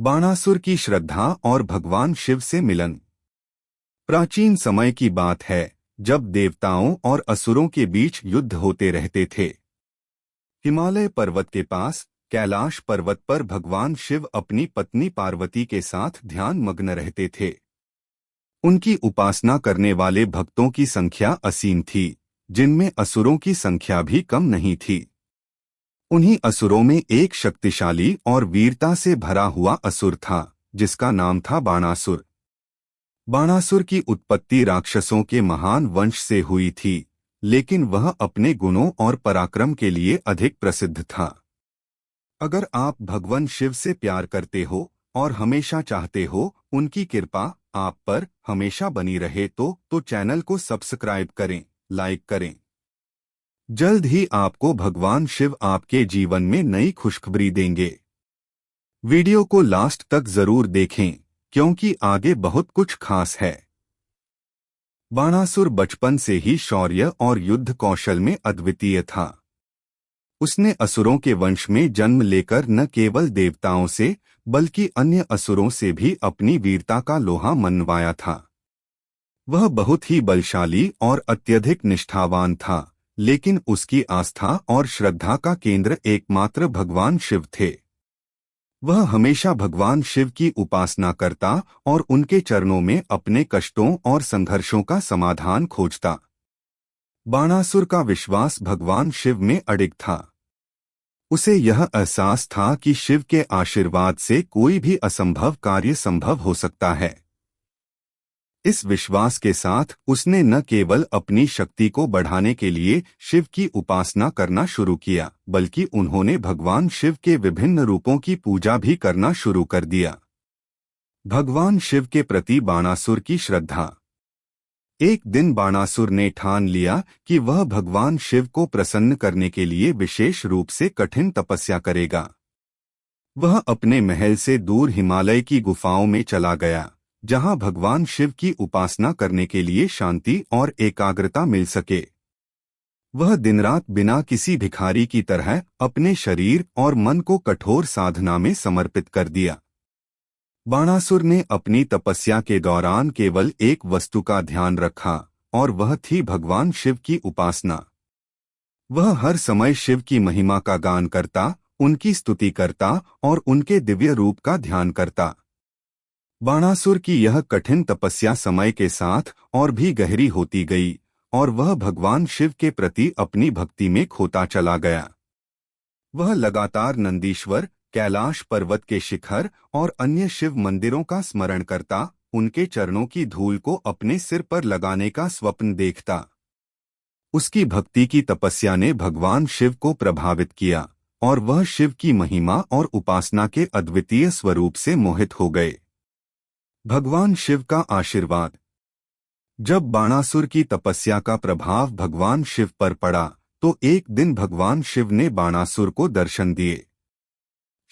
बाणासुर की श्रद्धा और भगवान शिव से मिलन। प्राचीन समय की बात है जब देवताओं और असुरों के बीच युद्ध होते रहते थे। हिमालय पर्वत के पास कैलाश पर्वत पर भगवान शिव अपनी पत्नी पार्वती के साथ ध्यान मग्न रहते थे। उनकी उपासना करने वाले भक्तों की संख्या असीम थी, जिनमें असुरों की संख्या भी कम नहीं थी। उन्हीं असुरों में एक शक्तिशाली और वीरता से भरा हुआ असुर था, जिसका नाम था बाणासुर। बाणासुर की उत्पत्ति राक्षसों के महान वंश से हुई थी, लेकिन वह अपने गुणों और पराक्रम के लिए अधिक प्रसिद्ध था। अगर आप भगवान शिव से प्यार करते हो और हमेशा चाहते हो उनकी कृपा आप पर हमेशा बनी रहे तो चैनल को सब्सक्राइब करें, लाइक करें। जल्द ही आपको भगवान शिव आपके जीवन में नई खुशखबरी देंगे। वीडियो को लास्ट तक जरूर देखें, क्योंकि आगे बहुत कुछ खास है। बाणासुर बचपन से ही शौर्य और युद्ध कौशल में अद्वितीय था। उसने असुरों के वंश में जन्म लेकर न केवल देवताओं से बल्कि अन्य असुरों से भी अपनी वीरता का लोहा मनवाया था। वह बहुत ही बलशाली और अत्यधिक निष्ठावान था, लेकिन उसकी आस्था और श्रद्धा का केंद्र एकमात्र भगवान शिव थे। वह हमेशा भगवान शिव की उपासना करता और उनके चरणों में अपने कष्टों और संघर्षों का समाधान खोजता। बाणासुर का विश्वास भगवान शिव में अडिग था। उसे यह एहसास था कि शिव के आशीर्वाद से कोई भी असंभव कार्य संभव हो सकता है। इस विश्वास के साथ उसने न केवल अपनी शक्ति को बढ़ाने के लिए शिव की उपासना करना शुरू किया, बल्कि उन्होंने भगवान शिव के विभिन्न रूपों की पूजा भी करना शुरू कर दिया। भगवान शिव के प्रति बाणासुर की श्रद्धा। एक दिन बाणासुर ने ठान लिया कि वह भगवान शिव को प्रसन्न करने के लिए विशेष रूप से कठिन तपस्या करेगा। वह अपने महल से दूर हिमालय की गुफाओं में चला गया, जहां भगवान शिव की उपासना करने के लिए शांति और एकाग्रता मिल सके। वह दिन रात बिना किसी भिखारी की तरह अपने शरीर और मन को कठोर साधना में समर्पित कर दिया। बाणासुर ने अपनी तपस्या के दौरान केवल एक वस्तु का ध्यान रखा, और वह थी भगवान शिव की उपासना। वह हर समय शिव की महिमा का गान करता, उनकी स्तुति करता और उनके दिव्य रूप का ध्यान करता। बाणासुर की यह कठिन तपस्या समय के साथ और भी गहरी होती गई, और वह भगवान शिव के प्रति अपनी भक्ति में खोता चला गया। वह लगातार नंदीश्वर, कैलाश पर्वत के शिखर और अन्य शिव मंदिरों का स्मरण करता, उनके चरणों की धूल को अपने सिर पर लगाने का स्वप्न देखता। उसकी भक्ति की तपस्या ने भगवान शिव को प्रभावित किया, और वह शिव की महिमा और उपासना के अद्वितीय स्वरूप से मोहित हो गए। भगवान शिव का आशीर्वाद। जब बाणासुर की तपस्या का प्रभाव भगवान शिव पर पड़ा, तो एक दिन भगवान शिव ने बाणासुर को दर्शन दिए।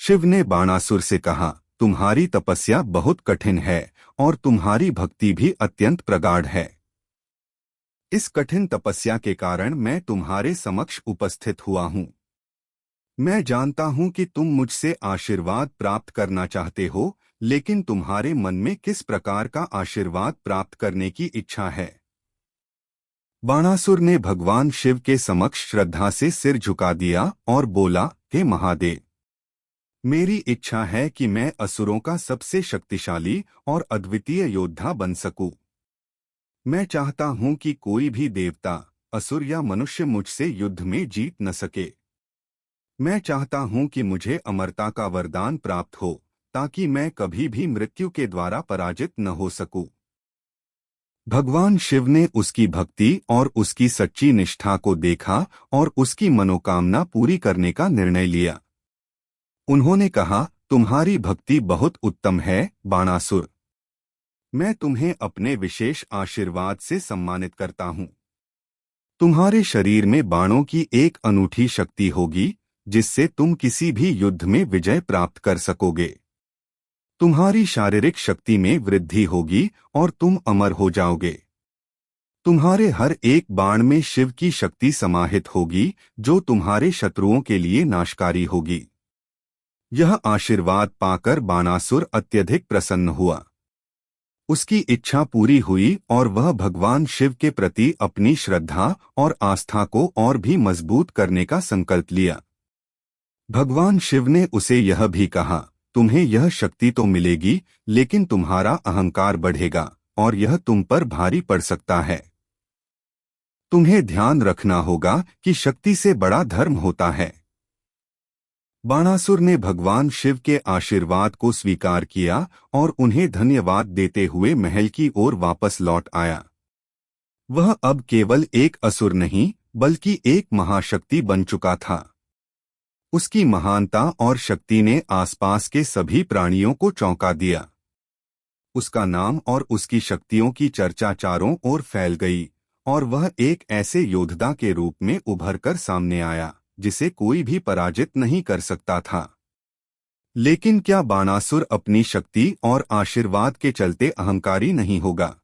शिव ने बाणासुर से कहा, तुम्हारी तपस्या बहुत कठिन है और तुम्हारी भक्ति भी अत्यंत प्रगाढ़ है। इस कठिन तपस्या के कारण मैं तुम्हारे समक्ष उपस्थित हुआ हूँ। मैं जानता हूँ कि तुम मुझसे आशीर्वाद प्राप्त करना चाहते हो, लेकिन तुम्हारे मन में किस प्रकार का आशीर्वाद प्राप्त करने की इच्छा है। बाणासुर ने भगवान शिव के समक्ष श्रद्धा से सिर झुका दिया और बोला, हे महादेव, मेरी इच्छा है कि मैं असुरों का सबसे शक्तिशाली और अद्वितीय योद्धा बन सकूं। मैं चाहता हूं कि कोई भी देवता, असुर या मनुष्य मुझसे युद्ध में जीत न सके। मैं चाहता हूं कि मुझे अमरता का वरदान प्राप्त हो, ताकि मैं कभी भी मृत्यु के द्वारा पराजित न हो सकूं। भगवान शिव ने उसकी भक्ति और उसकी सच्ची निष्ठा को देखा और उसकी मनोकामना पूरी करने का निर्णय लिया। उन्होंने कहा, तुम्हारी भक्ति बहुत उत्तम है बाणासुर। मैं तुम्हें अपने विशेष आशीर्वाद से सम्मानित करता हूं। तुम्हारे शरीर में बाणों की एक अनूठी शक्ति होगी, जिससे तुम किसी भी युद्ध में विजय प्राप्त कर सकोगे। तुम्हारी शारीरिक शक्ति में वृद्धि होगी और तुम अमर हो जाओगे। तुम्हारे हर एक बाण में शिव की शक्ति समाहित होगी, जो तुम्हारे शत्रुओं के लिए नाशकारी होगी। यह आशीर्वाद पाकर बाणासुर अत्यधिक प्रसन्न हुआ। उसकी इच्छा पूरी हुई और वह भगवान शिव के प्रति अपनी श्रद्धा और आस्था को और भी मजबूत करने का संकल्प लिया। भगवान शिव ने उसे यह भी कहा, तुम्हें यह शक्ति तो मिलेगी, लेकिन तुम्हारा अहंकार बढ़ेगा और यह तुम पर भारी पड़ सकता है। तुम्हें ध्यान रखना होगा कि शक्ति से बड़ा धर्म होता है। बाणासुर ने भगवान शिव के आशीर्वाद को स्वीकार किया और उन्हें धन्यवाद देते हुए महल की ओर वापस लौट आया। वह अब केवल एक असुर नहीं, बल्कि एक महाशक्ति बन चुका था। उसकी महानता और शक्ति ने आसपास के सभी प्राणियों को चौंका दिया। उसका नाम और उसकी शक्तियों की चर्चा चारों ओर फैल गई और वह एक ऐसे योद्धा के रूप में उभरकर सामने आया जिसे कोई भी पराजित नहीं कर सकता था। लेकिन क्या बाणासुर अपनी शक्ति और आशीर्वाद के चलते अहंकारी नहीं होगा?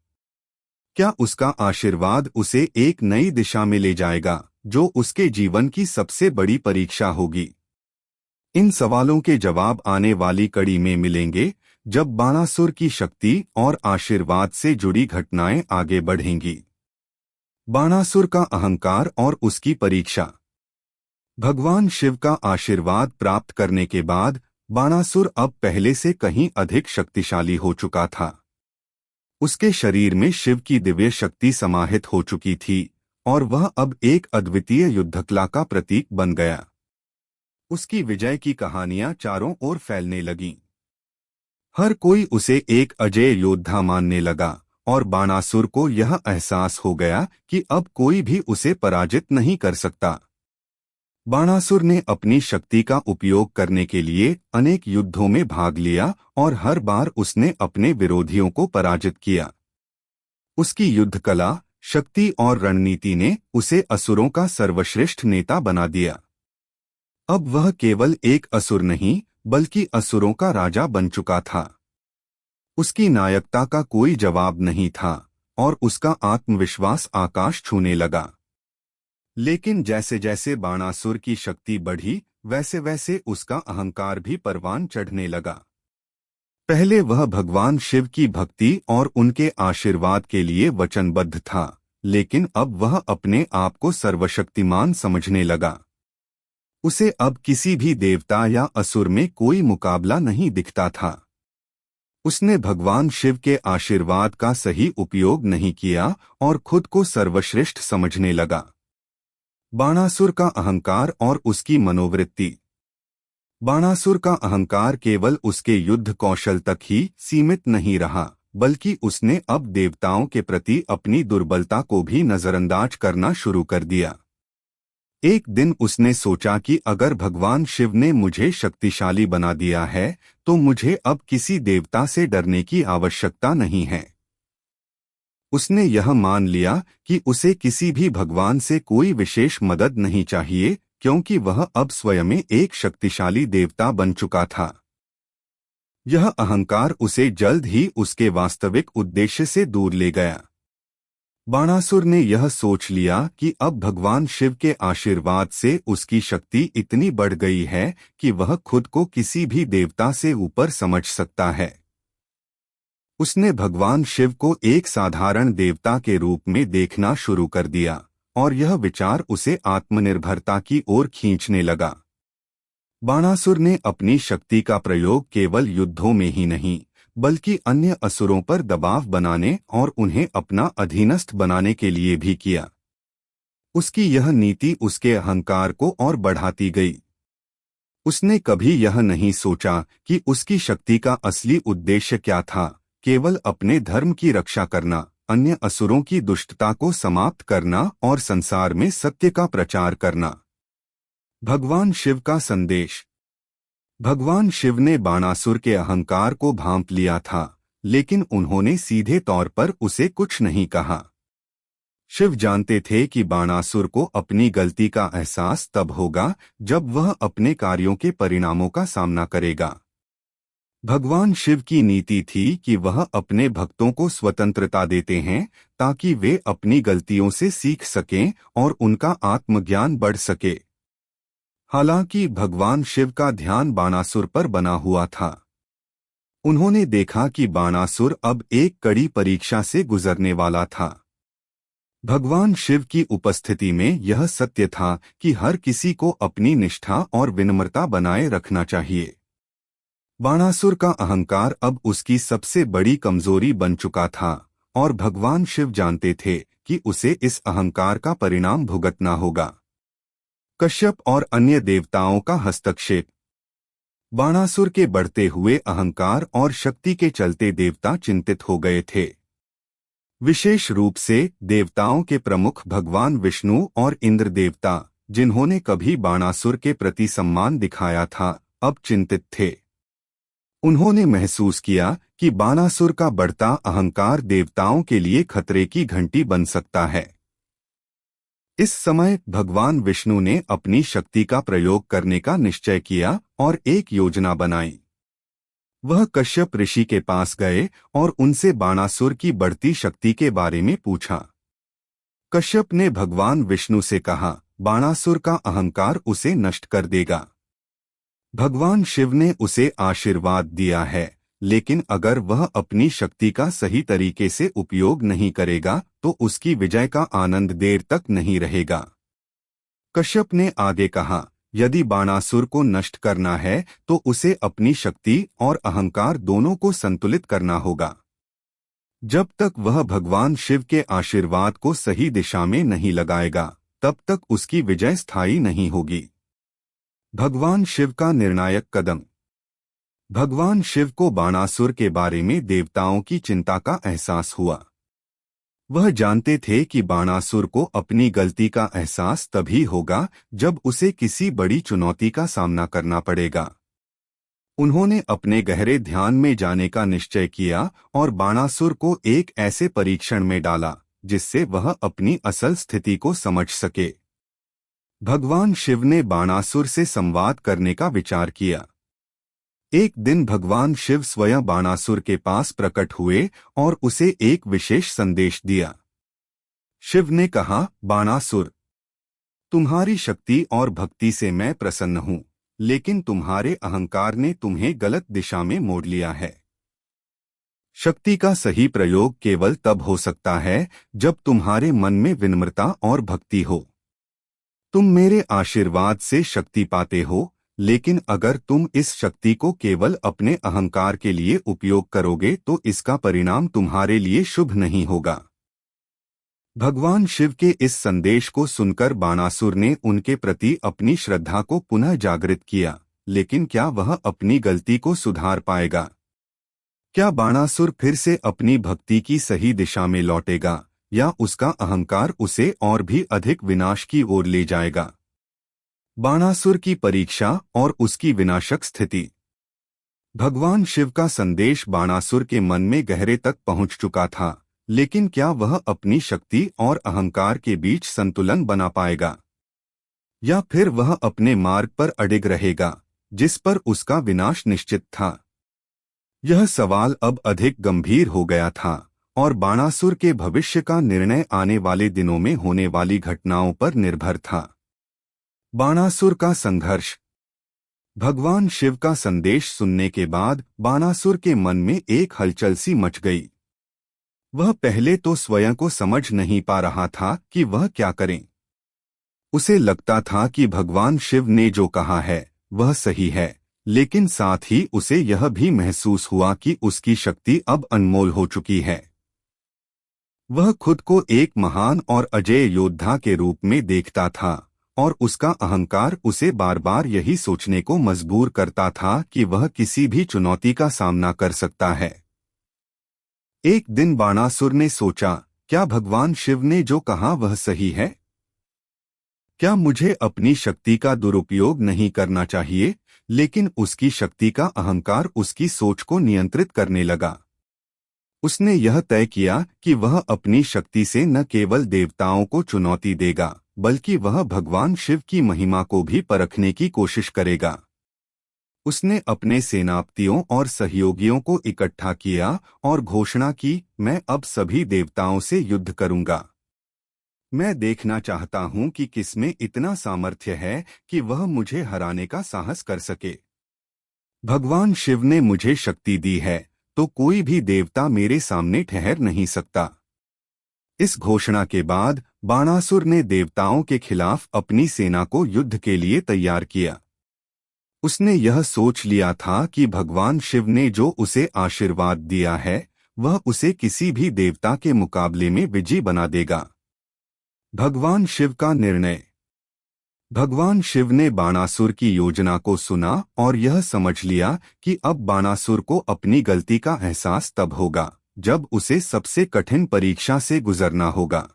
क्या उसका आशीर्वाद उसे एक नई दिशा में ले जाएगा, जो उसके जीवन की सबसे बड़ी परीक्षा होगी? इन सवालों के जवाब आने वाली कड़ी में मिलेंगे, जब बाणासुर की शक्ति और आशीर्वाद से जुड़ी घटनाएं आगे बढ़ेंगी। बाणासुर का अहंकार और उसकी परीक्षा। भगवान शिव का आशीर्वाद प्राप्त करने के बाद बाणासुर अब पहले से कहीं अधिक शक्तिशाली हो चुका था। उसके शरीर में शिव की दिव्य शक्ति समाहित हो चुकी थी और वह अब एक अद्वितीय युद्धकला का प्रतीक बन गया। उसकी विजय की कहानियां चारों ओर फैलने लगीं। हर कोई उसे एक अजेय योद्धा मानने लगा और बाणासुर को यह एहसास हो गया कि अब कोई भी उसे पराजित नहीं कर सकता। बाणासुर ने अपनी शक्ति का उपयोग करने के लिए अनेक युद्धों में भाग लिया और हर बार उसने अपने विरोधियों को पराजित किया। उसकी युद्ध कला, शक्ति और रणनीति ने उसे असुरों का सर्वश्रेष्ठ नेता बना दिया। अब वह केवल एक असुर नहीं, बल्कि असुरों का राजा बन चुका था। उसकी नायकता का कोई जवाब नहीं था और उसका आत्मविश्वास आकाश छूने लगा। लेकिन जैसे जैसे बाणासुर की शक्ति बढ़ी, वैसे वैसे उसका अहंकार भी परवान चढ़ने लगा। पहले वह भगवान शिव की भक्ति और उनके आशीर्वाद के लिए वचनबद्ध था, लेकिन अब वह अपने आप को सर्वशक्तिमान समझने लगा। उसे अब किसी भी देवता या असुर में कोई मुकाबला नहीं दिखता था। उसने भगवान शिव के आशीर्वाद का सही उपयोग नहीं किया और खुद को सर्वश्रेष्ठ समझने लगा। बाणासुर का अहंकार और उसकी मनोवृत्ति। बाणासुर का अहंकार केवल उसके युद्ध कौशल तक ही सीमित नहीं रहा, बल्कि उसने अब देवताओं के प्रति अपनी दुर्बलता को भी नजरअंदाज करना शुरू कर दिया। एक दिन उसने सोचा कि अगर भगवान शिव ने मुझे शक्तिशाली बना दिया है, तो मुझे अब किसी देवता से डरने की आवश्यकता नहीं है। उसने यह मान लिया कि उसे किसी भी भगवान से कोई विशेष मदद नहीं चाहिए, क्योंकि वह अब स्वयं एक शक्तिशाली देवता बन चुका था। यह अहंकार उसे जल्द ही उसके वास्तविक उद्देश्य से दूर ले गया। बाणासुर ने यह सोच लिया कि अब भगवान शिव के आशीर्वाद से उसकी शक्ति इतनी बढ़ गई है कि वह खुद को किसी भी देवता से ऊपर समझ सकता है। उसने भगवान शिव को एक साधारण देवता के रूप में देखना शुरू कर दिया और यह विचार उसे आत्मनिर्भरता की ओर खींचने लगा। बाणासुर ने अपनी शक्ति का प्रयोग केवल युद्धों में ही नहीं, बल्कि अन्य असुरों पर दबाव बनाने और उन्हें अपना अधीनस्थ बनाने के लिए भी किया। उसकी यह नीति उसके अहंकार को और बढ़ाती गई। उसने कभी यह नहीं सोचा कि उसकी शक्ति का असली उद्देश्य क्या था, केवल अपने धर्म की रक्षा करना, अन्य असुरों की दुष्टता को समाप्त करना और संसार में सत्य का प्रचार करना। भगवान शिव का संदेश। भगवान शिव ने बाणासुर के अहंकार को भांप लिया था, लेकिन उन्होंने सीधे तौर पर उसे कुछ नहीं कहा। शिव जानते थे कि बाणासुर को अपनी गलती का एहसास तब होगा जब वह अपने कार्यों के परिणामों का सामना करेगा। भगवान शिव की नीति थी कि वह अपने भक्तों को स्वतंत्रता देते हैं ताकि वे अपनी गलतियों से सीख सकें और उनका आत्मज्ञान बढ़ सके। हालांकि भगवान शिव का ध्यान बाणासुर पर बना हुआ था। उन्होंने देखा कि बाणासुर अब एक कड़ी परीक्षा से गुजरने वाला था। भगवान शिव की उपस्थिति में यह सत्य था कि हर किसी को अपनी निष्ठा और विनम्रता बनाए रखना चाहिए। बाणासुर का अहंकार अब उसकी सबसे बड़ी कमजोरी बन चुका था और भगवान शिव जानते थे कि उसे इस अहंकार का परिणाम भुगतना होगा। कश्यप और अन्य देवताओं का हस्तक्षेप। बाणासुर के बढ़ते हुए अहंकार और शक्ति के चलते देवता चिंतित हो गए थे। विशेष रूप से देवताओं के प्रमुख भगवान विष्णु और इंद्र देवता, जिन्होंने कभी बाणासुर के प्रति सम्मान दिखाया था, अब चिंतित थे। उन्होंने महसूस किया कि बाणासुर का बढ़ता अहंकार देवताओं के लिए खतरे की घंटी बन सकता है। इस समय भगवान विष्णु ने अपनी शक्ति का प्रयोग करने का निश्चय किया और एक योजना बनाई। वह कश्यप ऋषि के पास गए और उनसे बाणासुर की बढ़ती शक्ति के बारे में पूछा। कश्यप ने भगवान विष्णु से कहा, बाणासुर का अहंकार उसे नष्ट कर देगा। भगवान शिव ने उसे आशीर्वाद दिया है, लेकिन अगर वह अपनी शक्ति का सही तरीके से उपयोग नहीं करेगा तो उसकी विजय का आनंद देर तक नहीं रहेगा। कश्यप ने आगे कहा, यदि बाणासुर को नष्ट करना है तो उसे अपनी शक्ति और अहंकार दोनों को संतुलित करना होगा। जब तक वह भगवान शिव के आशीर्वाद को सही दिशा में नहीं लगाएगा, तब तक उसकी विजय स्थायी नहीं होगी। भगवान शिव का निर्णायक कदम। भगवान शिव को बाणासुर के बारे में देवताओं की चिंता का एहसास हुआ। वह जानते थे कि बाणासुर को अपनी गलती का एहसास तभी होगा जब उसे किसी बड़ी चुनौती का सामना करना पड़ेगा। उन्होंने अपने गहरे ध्यान में जाने का निश्चय किया और बाणासुर को एक ऐसे परीक्षण में डाला जिससे वह अपनी असल स्थिति को समझ सके। भगवान शिव ने बाणासुर से संवाद करने का विचार किया। एक दिन भगवान शिव स्वयं बाणासुर के पास प्रकट हुए और उसे एक विशेष संदेश दिया। शिव ने कहा, बाणासुर, तुम्हारी शक्ति और भक्ति से मैं प्रसन्न हूँ, लेकिन तुम्हारे अहंकार ने तुम्हें गलत दिशा में मोड़ लिया है। शक्ति का सही प्रयोग केवल तब हो सकता है जब तुम्हारे मन में विनम्रता और भक्ति हो। तुम मेरे आशीर्वाद से शक्ति पाते हो, लेकिन अगर तुम इस शक्ति को केवल अपने अहंकार के लिए उपयोग करोगे तो इसका परिणाम तुम्हारे लिए शुभ नहीं होगा। भगवान शिव के इस संदेश को सुनकर बाणासुर ने उनके प्रति अपनी श्रद्धा को पुनः जागृत किया, लेकिन क्या वह अपनी गलती को सुधार पाएगा? क्या बाणासुर फिर से अपनी भक्ति की सही दिशा में लौटेगा या उसका अहंकार उसे और भी अधिक विनाश की ओर ले जाएगा? बाणासुर की परीक्षा और उसकी विनाशक स्थिति। भगवान शिव का संदेश बाणासुर के मन में गहरे तक पहुंच चुका था, लेकिन क्या वह अपनी शक्ति और अहंकार के बीच संतुलन बना पाएगा, या फिर वह अपने मार्ग पर अडिग रहेगा जिस पर उसका विनाश निश्चित था? यह सवाल अब अधिक गंभीर हो गया था और बाणासुर के भविष्य का निर्णय आने वाले दिनों में होने वाली घटनाओं पर निर्भर था। बाणासुर का संघर्ष। भगवान शिव का संदेश सुनने के बाद बाणासुर के मन में एक हलचल सी मच गई। वह पहले तो स्वयं को समझ नहीं पा रहा था कि वह क्या करे। उसे लगता था कि भगवान शिव ने जो कहा है वह सही है, लेकिन साथ ही उसे यह भी महसूस हुआ कि उसकी शक्ति अब अनमोल हो चुकी है। वह खुद को एक महान और अजेय योद्धा के रूप में देखता था और उसका अहंकार उसे बार बार यही सोचने को मजबूर करता था कि वह किसी भी चुनौती का सामना कर सकता है। एक दिन बाणासुर ने सोचा, क्या भगवान शिव ने जो कहा वह सही है? क्या मुझे अपनी शक्ति का दुरुपयोग नहीं करना चाहिए? लेकिन उसकी शक्ति का अहंकार उसकी सोच को नियंत्रित करने लगा। उसने यह तय किया कि वह अपनी शक्ति से न केवल देवताओं को चुनौती देगा, बल्कि वह भगवान शिव की महिमा को भी परखने की कोशिश करेगा। उसने अपने सेनापतियों और सहयोगियों को इकट्ठा किया और घोषणा की, मैं अब सभी देवताओं से युद्ध करूंगा। मैं देखना चाहता हूं कि किसमें इतना सामर्थ्य है कि वह मुझे हराने का साहस कर सके। भगवान शिव ने मुझे शक्ति दी है, तो कोई भी देवता मेरे सामने ठहर नहीं सकता। इस घोषणा के बाद बाणासुर ने देवताओं के खिलाफ अपनी सेना को युद्ध के लिए तैयार किया। उसने यह सोच लिया था कि भगवान शिव ने जो उसे आशीर्वाद दिया है, वह उसे किसी भी देवता के मुकाबले में विजयी बना देगा। भगवान शिव का निर्णय। भगवान शिव ने बाणासुर की योजना को सुना और यह समझ लिया कि अब बाणासुर को अपनी गलती का एहसास तब होगा जब उसे सबसे कठिन परीक्षा से गुजरना होगा।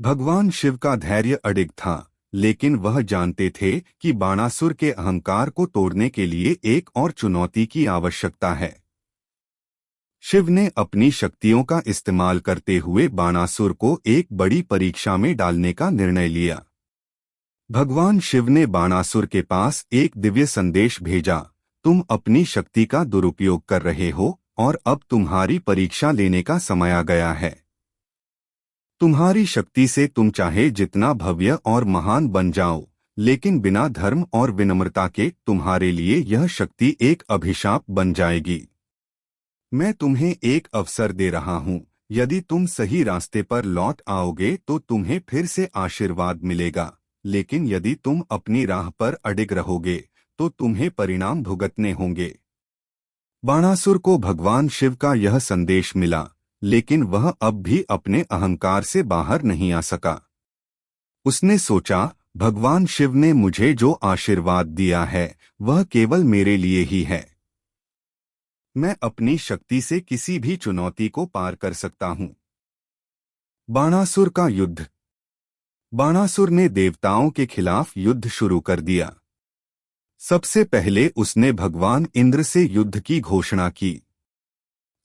भगवान शिव का धैर्य अडिग था, लेकिन वह जानते थे कि बाणासुर के अहंकार को तोड़ने के लिए एक और चुनौती की आवश्यकता है। शिव ने अपनी शक्तियों का इस्तेमाल करते हुए बाणासुर को एक बड़ी परीक्षा में डालने का निर्णय लिया। भगवान शिव ने बाणासुर के पास एक दिव्य संदेश भेजा, तुम अपनी शक्ति का दुरुपयोग कर रहे हो और अब तुम्हारी परीक्षा लेने का समय आ गया है। तुम्हारी शक्ति से तुम चाहे जितना भव्य और महान बन जाओ, लेकिन बिना धर्म और विनम्रता के तुम्हारे लिए यह शक्ति एक अभिशाप बन जाएगी। मैं तुम्हें एक अवसर दे रहा हूं, यदि तुम सही रास्ते पर लौट आओगे तो तुम्हें फिर से आशीर्वाद मिलेगा, लेकिन यदि तुम अपनी राह पर अडिग रहोगे तो तुम्हें परिणाम भुगतने होंगे। बाणासुर को भगवान शिव का यह संदेश मिला, लेकिन वह अब भी अपने अहंकार से बाहर नहीं आ सका। उसने सोचा, भगवान शिव ने मुझे जो आशीर्वाद दिया है वह केवल मेरे लिए ही है। मैं अपनी शक्ति से किसी भी चुनौती को पार कर सकता हूं। बाणासुर का युद्ध। बाणासुर ने देवताओं के खिलाफ युद्ध शुरू कर दिया। सबसे पहले उसने भगवान इंद्र से युद्ध की घोषणा की।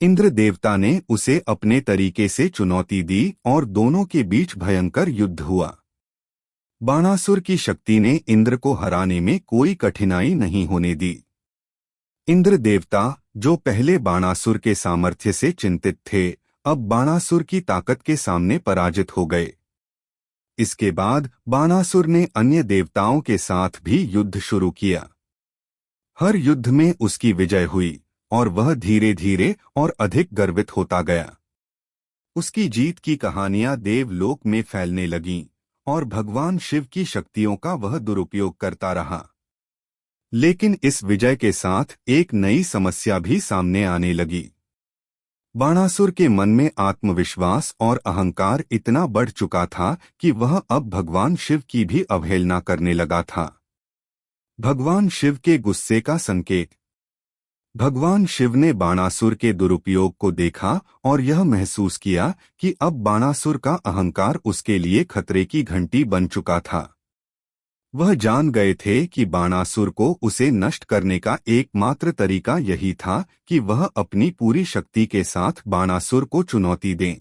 इंद्र देवता ने उसे अपने तरीके से चुनौती दी और दोनों के बीच भयंकर युद्ध हुआ। बाणासुर की शक्ति ने इंद्र को हराने में कोई कठिनाई नहीं होने दी। इंद्र देवता, जो पहले बाणासुर के सामर्थ्य से चिंतित थे, अब बाणासुर की ताकत के सामने पराजित हो गए। इसके बाद बाणासुर ने अन्य देवताओं के साथ भी युद्ध शुरू किया। हर युद्ध में उसकी विजय हुई और वह धीरे धीरे और अधिक गर्वित होता गया। उसकी जीत की कहानियां देवलोक में फैलने लगीं और भगवान शिव की शक्तियों का वह दुरुपयोग करता रहा। लेकिन इस विजय के साथ एक नई समस्या भी सामने आने लगी। बाणासुर के मन में आत्मविश्वास और अहंकार इतना बढ़ चुका था कि वह अब भगवान शिव की भी अवहेलना करने लगा था। भगवान शिव के गुस्से का संकेत। भगवान शिव ने बाणासुर के दुरुपयोग को देखा और यह महसूस किया कि अब बाणासुर का अहंकार उसके लिए खतरे की घंटी बन चुका था। वह जान गए थे कि बाणासुर को उसे नष्ट करने का एकमात्र तरीका यही था कि वह अपनी पूरी शक्ति के साथ बाणासुर को चुनौती दें।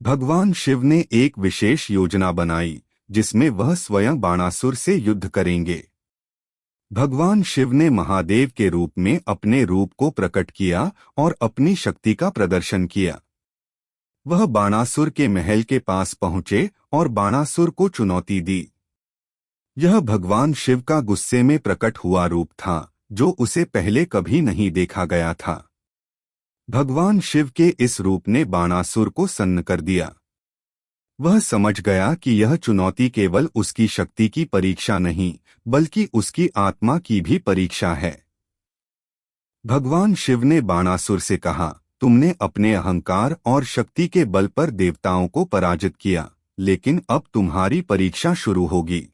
भगवान शिव ने एक विशेष योजना बनाई, जिसमें वह स्वयं बाणासुर से युद्ध करेंगे। भगवान शिव ने महादेव के रूप में अपने रूप को प्रकट किया और अपनी शक्ति का प्रदर्शन किया। वह बाणासुर के महल के पास पहुंचे और बाणासुर को चुनौती दी। यह भगवान शिव का गुस्से में प्रकट हुआ रूप था, जो उसे पहले कभी नहीं देखा गया था। भगवान शिव के इस रूप ने बाणासुर को सन्न कर दिया। वह समझ गया कि यह चुनौती केवल उसकी शक्ति की परीक्षा नहीं, बल्कि उसकी आत्मा की भी परीक्षा है। भगवान शिव ने बाणासुर से कहा, तुमने अपने अहंकार और शक्ति के बल पर देवताओं को पराजित किया, लेकिन अब तुम्हारी परीक्षा शुरू होगी।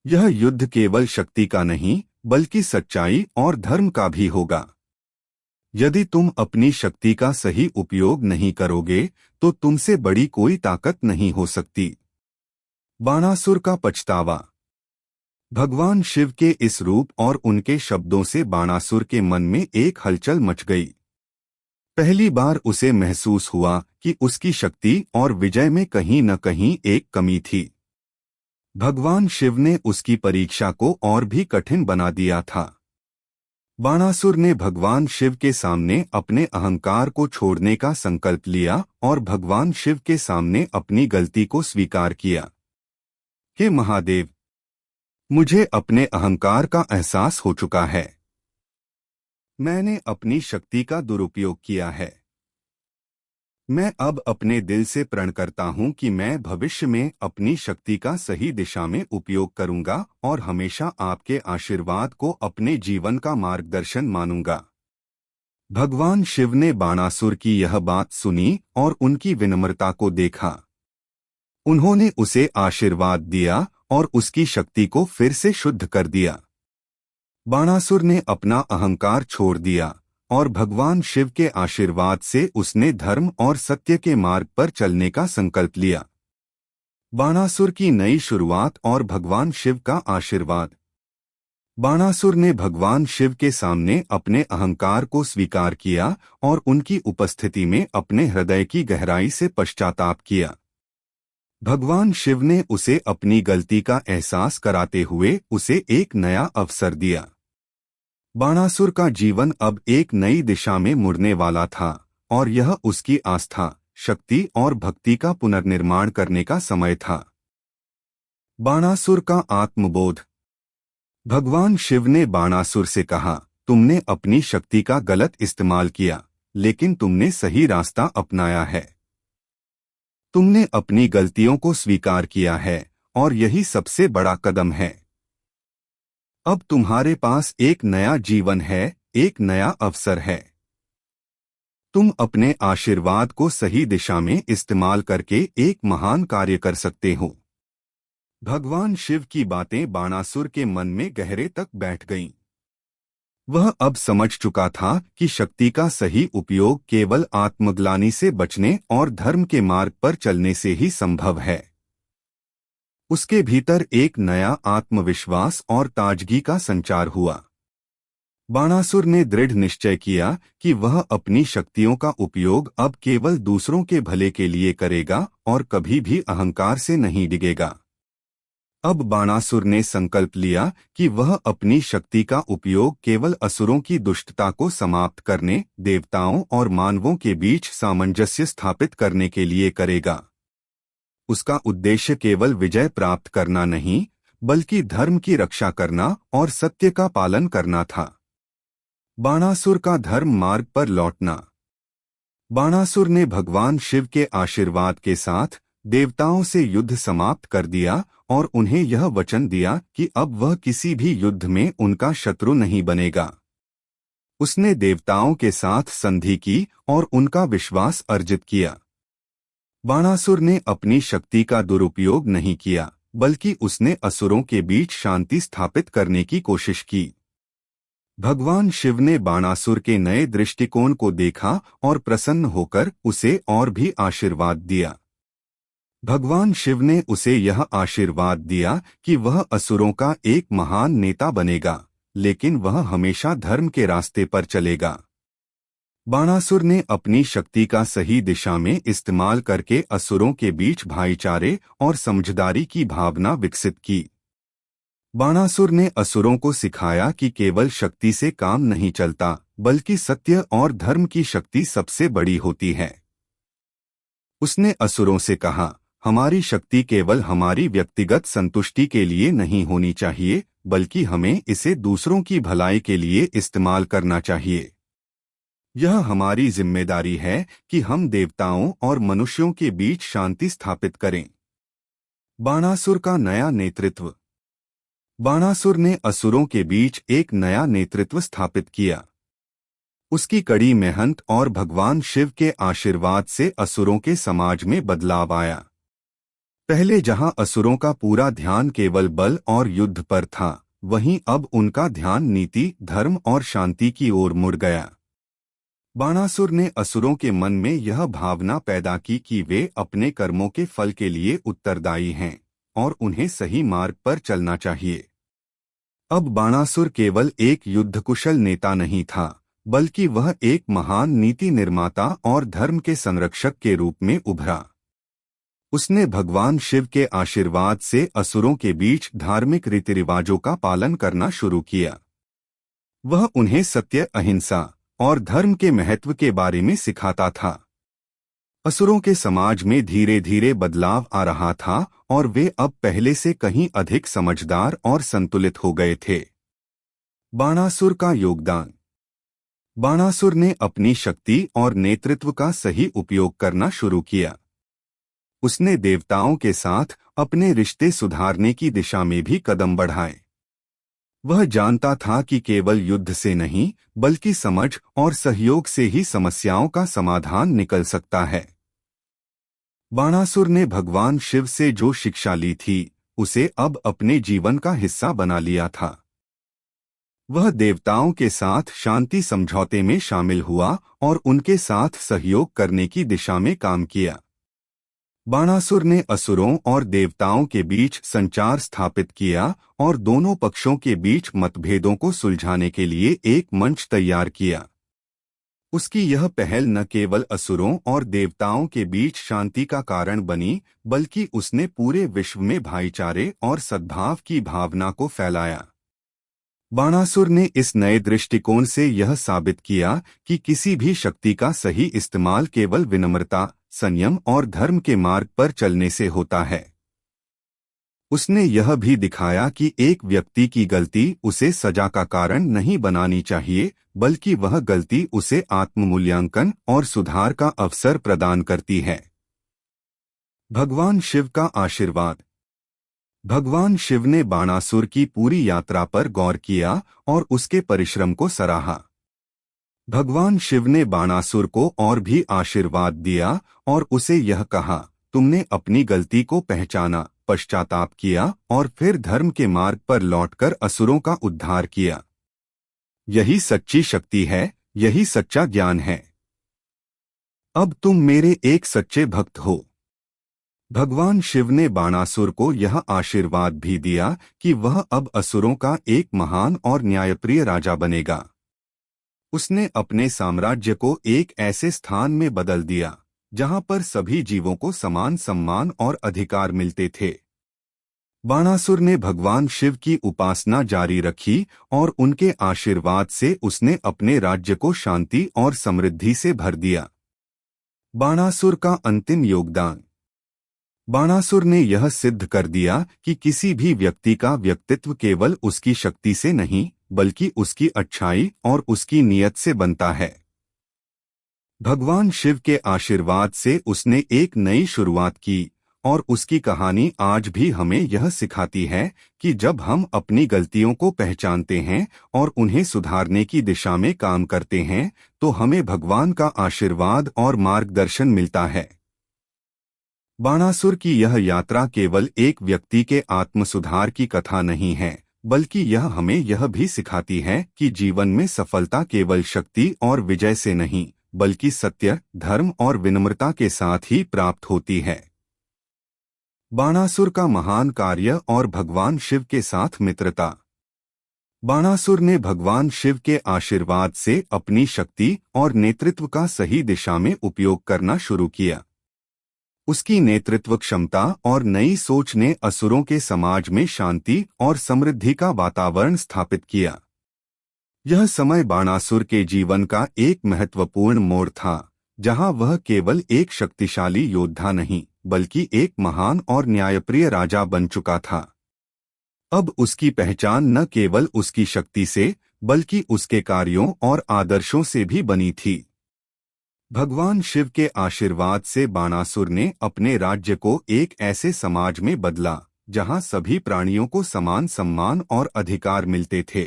यह युद्ध केवल शक्ति का नहीं, बल्कि सच्चाई और धर्म का भी होगा। यदि तुम अपनी शक्ति का सही उपयोग नहीं करोगे, तो तुमसे बड़ी कोई ताकत नहीं हो सकती। बाणासुर का पछतावा। भगवान शिव के इस रूप और उनके शब्दों से बाणासुर के मन में एक हलचल मच गई। पहली बार उसे महसूस हुआ कि उसकी शक्ति और विजय में कहीं न कहीं एक कमी थी। भगवान शिव ने उसकी परीक्षा को और भी कठिन बना दिया था। बाणासुर ने भगवान शिव के सामने अपने अहंकार को छोड़ने का संकल्प लिया और भगवान शिव के सामने अपनी गलती को स्वीकार किया। हे महादेव, मुझे अपने अहंकार का एहसास हो चुका है। मैंने अपनी शक्ति का दुरुपयोग किया है। मैं अब अपने दिल से प्रण करता हूं कि मैं भविष्य में अपनी शक्ति का सही दिशा में उपयोग करूंगा और हमेशा आपके आशीर्वाद को अपने जीवन का मार्गदर्शन मानूंगा। भगवान शिव ने बाणासुर की यह बात सुनी और उनकी विनम्रता को देखा। उन्होंने उसे आशीर्वाद दिया और उसकी शक्ति को फिर से शुद्ध कर दिया। बाणासुर ने अपना अहंकार छोड़ दिया और भगवान शिव के आशीर्वाद से उसने धर्म और सत्य के मार्ग पर चलने का संकल्प लिया। बाणासुर की नई शुरुआत और भगवान शिव का आशीर्वाद। बाणासुर ने भगवान शिव के सामने अपने अहंकार को स्वीकार किया और उनकी उपस्थिति में अपने हृदय की गहराई से पश्चाताप किया। भगवान शिव ने उसे अपनी गलती का एहसास कराते हुए उसे एक नया अवसर दिया। बाणासुर का जीवन अब एक नई दिशा में मुड़ने वाला था और यह उसकी आस्था, शक्ति और भक्ति का पुनर्निर्माण करने का समय था। बाणासुर का आत्मबोध। भगवान शिव ने बाणासुर से कहा, तुमने अपनी शक्ति का गलत इस्तेमाल किया, लेकिन तुमने सही रास्ता अपनाया है। तुमने अपनी गलतियों को स्वीकार किया है और यही सबसे बड़ा कदम है। अब तुम्हारे पास एक नया जीवन है, एक नया अवसर है। तुम अपने आशीर्वाद को सही दिशा में इस्तेमाल करके एक महान कार्य कर सकते हो। भगवान शिव की बातें बाणासुर के मन में गहरे तक बैठ गईं। वह अब समझ चुका था कि शक्ति का सही उपयोग केवल आत्मग्लानि से बचने और धर्म के मार्ग पर चलने से ही संभव है। उसके भीतर एक नया आत्मविश्वास और ताजगी का संचार हुआ। बाणासुर ने दृढ़ निश्चय किया कि वह अपनी शक्तियों का उपयोग अब केवल दूसरों के भले के लिए करेगा और कभी भी अहंकार से नहीं डिगेगा। अब बाणासुर ने संकल्प लिया कि वह अपनी शक्ति का उपयोग केवल असुरों की दुष्टता को समाप्त करने, देवताओं और मानवों के बीच सामंजस्य स्थापित करने के लिए करेगा। उसका उद्देश्य केवल विजय प्राप्त करना नहीं, बल्कि धर्म की रक्षा करना और सत्य का पालन करना था। बाणासुर का धर्म मार्ग पर लौटना। बाणासुर ने भगवान शिव के आशीर्वाद के साथ देवताओं से युद्ध समाप्त कर दिया और उन्हें यह वचन दिया कि अब वह किसी भी युद्ध में उनका शत्रु नहीं बनेगा। उसने देवताओं के साथ संधि की और उनका विश्वास अर्जित किया। बाणासुर ने अपनी शक्ति का दुरुपयोग नहीं किया, बल्कि उसने असुरों के बीच शांति स्थापित करने की कोशिश की। भगवान शिव ने बाणासुर के नए दृष्टिकोण को देखा और प्रसन्न होकर उसे और भी आशीर्वाद दिया। भगवान शिव ने उसे यह आशीर्वाद दिया कि वह असुरों का एक महान नेता बनेगा, लेकिन वह हमेशा धर्म के रास्ते पर चलेगा। बाणासुर ने अपनी शक्ति का सही दिशा में इस्तेमाल करके असुरों के बीच भाईचारे और समझदारी की भावना विकसित की। बाणासुर ने असुरों को सिखाया कि केवल शक्ति से काम नहीं चलता, बल्कि सत्य और धर्म की शक्ति सबसे बड़ी होती है। उसने असुरों से कहा, हमारी शक्ति केवल हमारी व्यक्तिगत संतुष्टि के लिए नहीं होनी चाहिए, बल्कि हमें इसे दूसरों की भलाई के लिए इस्तेमाल करना चाहिए। यह हमारी जिम्मेदारी है कि हम देवताओं और मनुष्यों के बीच शांति स्थापित करें। बाणासुर का नया नेतृत्व। बाणासुर ने असुरों के बीच एक नया नेतृत्व स्थापित किया। उसकी कड़ी मेहनत और भगवान शिव के आशीर्वाद से असुरों के समाज में बदलाव आया। पहले जहां असुरों का पूरा ध्यान केवल बल और युद्ध पर था, वहीं अब उनका ध्यान नीति, धर्म और शांति की ओर मुड़ गया। बाणासुर ने असुरों के मन में यह भावना पैदा की कि वे अपने कर्मों के फल के लिए उत्तरदायी हैं और उन्हें सही मार्ग पर चलना चाहिए। अब बाणासुर केवल एक युद्धकुशल नेता नहीं था, बल्कि वह एक महान नीति निर्माता और धर्म के संरक्षक के रूप में उभरा। उसने भगवान शिव के आशीर्वाद से असुरों के बीच धार्मिक रीति रिवाजों का पालन करना शुरू किया। वह उन्हें सत्य, अहिंसा और धर्म के महत्व के बारे में सिखाता था। असुरों के समाज में धीरे धीरे बदलाव आ रहा था और वे अब पहले से कहीं अधिक समझदार और संतुलित हो गए थे। बाणासुर का योगदान। बाणासुर ने अपनी शक्ति और नेतृत्व का सही उपयोग करना शुरू किया। उसने देवताओं के साथ अपने रिश्ते सुधारने की दिशा में भी कदम बढ़ाए। वह जानता था कि केवल युद्ध से नहीं, बल्कि समझ और सहयोग से ही समस्याओं का समाधान निकल सकता है। बाणासुर ने भगवान शिव से जो शिक्षा ली थी, उसे अब अपने जीवन का हिस्सा बना लिया था। वह देवताओं के साथ शांति समझौते में शामिल हुआ और उनके साथ सहयोग करने की दिशा में काम किया। बाणासुर ने असुरों और देवताओं के बीच संचार स्थापित किया और दोनों पक्षों के बीच मतभेदों को सुलझाने के लिए एक मंच तैयार किया। उसकी यह पहल न केवल असुरों और देवताओं के बीच शांति का कारण बनी, बल्कि उसने पूरे विश्व में भाईचारे और सद्भाव की भावना को फैलाया। बाणासुर ने इस नए दृष्टिकोण से यह साबित किया कि किसी भी शक्ति का सही इस्तेमाल केवल विनम्रता, संयम और धर्म के मार्ग पर चलने से होता है। उसने यह भी दिखाया कि एक व्यक्ति की गलती उसे सजा का कारण नहीं बनानी चाहिए, बल्कि वह गलती उसे आत्ममूल्यांकन और सुधार का अवसर प्रदान करती है। भगवान शिव का आशीर्वाद। भगवान शिव ने बाणासुर की पूरी यात्रा पर गौर किया और उसके परिश्रम को सराहा। भगवान शिव ने बाणासुर को और भी आशीर्वाद दिया और उसे यह कहा, तुमने अपनी गलती को पहचाना, पश्चाताप किया और फिर धर्म के मार्ग पर लौटकर असुरों का उद्धार किया। यही सच्ची शक्ति है, यही सच्चा ज्ञान है। अब तुम मेरे एक सच्चे भक्त हो। भगवान शिव ने बाणासुर को यह आशीर्वाद भी दिया कि वह अब असुरों का एक महान और न्यायप्रिय राजा बनेगा। उसने अपने साम्राज्य को एक ऐसे स्थान में बदल दिया जहां पर सभी जीवों को समान सम्मान और अधिकार मिलते थे। बाणासुर ने भगवान शिव की उपासना जारी रखी और उनके आशीर्वाद से उसने अपने राज्य को शांति और समृद्धि से भर दिया। बाणासुर का अंतिम योगदान। बाणासुर ने यह सिद्ध कर दिया कि किसी भी व्यक्ति का व्यक्तित्व केवल उसकी शक्ति से नहीं, बल्कि उसकी अच्छाई और उसकी नीयत से बनता है। भगवान शिव के आशीर्वाद से उसने एक नई शुरुआत की और उसकी कहानी आज भी हमें यह सिखाती है कि जब हम अपनी गलतियों को पहचानते हैं और उन्हें सुधारने की दिशा में काम करते हैं, तो हमें भगवान का आशीर्वाद और मार्गदर्शन मिलता है। बाणासुर की यह यात्रा केवल एक व्यक्ति के आत्मसुधार की कथा नहीं है, बल्कि यह हमें यह भी सिखाती है कि जीवन में सफलता केवल शक्ति और विजय से नहीं, बल्कि सत्य, धर्म और विनम्रता के साथ ही प्राप्त होती है। बाणासुर का महान कार्य और भगवान शिव के साथ मित्रता। बाणासुर ने भगवान शिव के आशीर्वाद से अपनी शक्ति और नेतृत्व का सही दिशा में उपयोग करना शुरू किया। उसकी नेतृत्व क्षमता और नई सोच ने असुरों के समाज में शांति और समृद्धि का वातावरण स्थापित किया। यह समय बाणासुर के जीवन का एक महत्वपूर्ण मोड़ था, जहां वह केवल एक शक्तिशाली योद्धा नहीं, बल्कि एक महान और न्यायप्रिय राजा बन चुका था। अब उसकी पहचान न केवल उसकी शक्ति से, बल्कि उसके कार्यों और आदर्शों से भी बनी थी। भगवान शिव के आशीर्वाद से बाणासुर ने अपने राज्य को एक ऐसे समाज में बदला जहां सभी प्राणियों को समान सम्मान और अधिकार मिलते थे।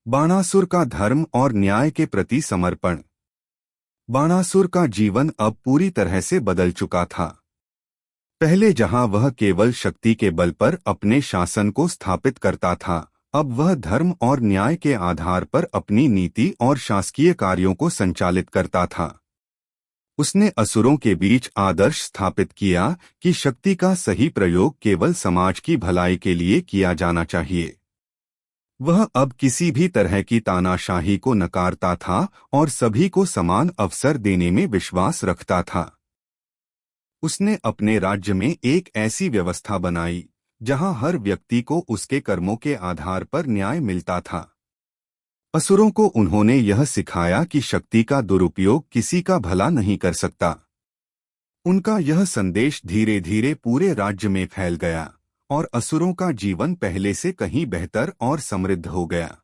बाणासुर का धर्म और न्याय के प्रति समर्पण। बाणासुर का जीवन अब पूरी तरह से बदल चुका था। पहले जहां वह केवल शक्ति के बल पर अपने शासन को स्थापित करता था, अब वह धर्म और न्याय के आधार पर अपनी नीति और शासकीय कार्यों को संचालित करता था। उसने असुरों के बीच आदर्श स्थापित किया कि शक्ति का सही प्रयोग केवल समाज की भलाई के लिए किया जाना चाहिए। वह अब किसी भी तरह की तानाशाही को नकारता था और सभी को समान अवसर देने में विश्वास रखता था। उसने अपने राज्य में एक ऐसी व्यवस्था बनाई जहां हर व्यक्ति को उसके कर्मों के आधार पर न्याय मिलता था। असुरों को उन्होंने यह सिखाया कि शक्ति का दुरुपयोग किसी का भला नहीं कर सकता। उनका यह संदेश धीरे धीरे पूरे राज्य में फैल गया और असुरों का जीवन पहले से कहीं बेहतर और समृद्ध हो गया।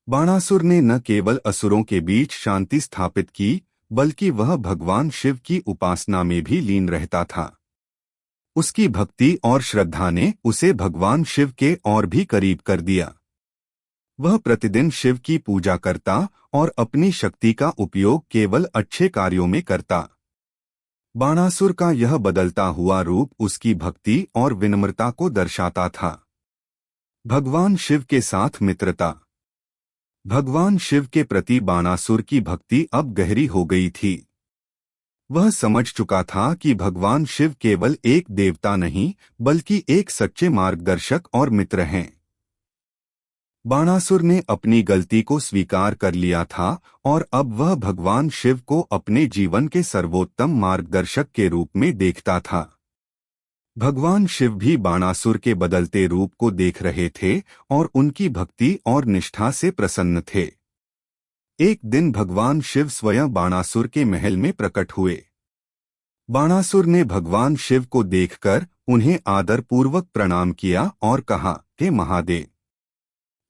बाणासुर ने न केवल असुरों के बीच शांति स्थापित की, बल्कि वह भगवान शिव की उपासना में भी लीन रहता था। उसकी भक्ति और श्रद्धा ने उसे भगवान शिव के और भी करीब कर दिया। वह प्रतिदिन शिव की पूजा करता और अपनी शक्ति का उपयोग केवल अच्छे कार्यों में करता। बाणासुर का यह बदलता हुआ रूप उसकी भक्ति और विनम्रता को दर्शाता था। भगवान शिव के साथ मित्रता। भगवान शिव के प्रति बाणासुर की भक्ति अब गहरी हो गई थी। वह समझ चुका था कि भगवान शिव केवल एक देवता नहीं, बल्कि एक सच्चे मार्गदर्शक और मित्र हैं। बाणासुर ने अपनी गलती को स्वीकार कर लिया था और अब वह भगवान शिव को अपने जीवन के सर्वोत्तम मार्गदर्शक के रूप में देखता था। भगवान शिव भी बाणासुर के बदलते रूप को देख रहे थे और उनकी भक्ति और निष्ठा से प्रसन्न थे। एक दिन भगवान शिव स्वयं बाणासुर के महल में प्रकट हुए। बाणासुर ने भगवान शिव को देखकर उन्हें आदरपूर्वक प्रणाम किया और कहा, हे महादेव,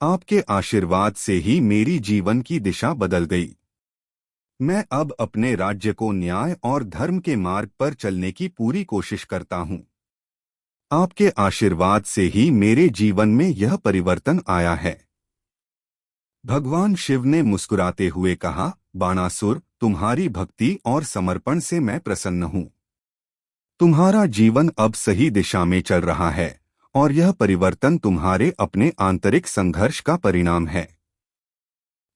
आपके आशीर्वाद से ही मेरी जीवन की दिशा बदल गई। मैं अब अपने राज्य को न्याय और धर्म के मार्ग पर चलने की पूरी कोशिश करता हूँ। आपके आशीर्वाद से ही मेरे जीवन में यह परिवर्तन आया है। भगवान शिव ने मुस्कुराते हुए कहा, बाणासुर, तुम्हारी भक्ति और समर्पण से मैं प्रसन्न हूँ। तुम्हारा जीवन अब सही दिशा में चल रहा है और यह परिवर्तन तुम्हारे अपने आंतरिक संघर्ष का परिणाम है।